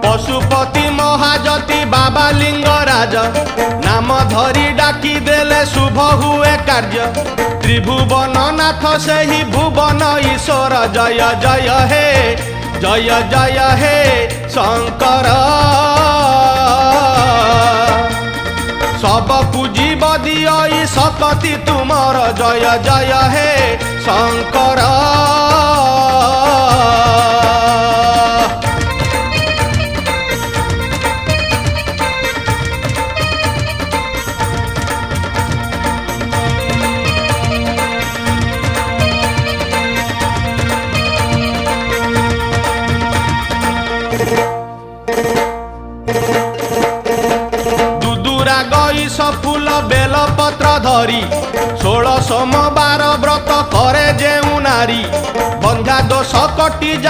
पशुपति महाजति बाबा लिंगराज नाम धरी डाकी देले शुभ हुए कार्य त्रिभुवन नाथ सेहि भुवन ईश्वर जय जय हे जय जय हे शंकर सब पूजीब दिय शक्ति तुमर जय जय हे शंकर दुदुरा गईस फूल बेल पत्र धरी 16 सोमवार व्रत करे जेउ नारी बंधा दोष कटी जा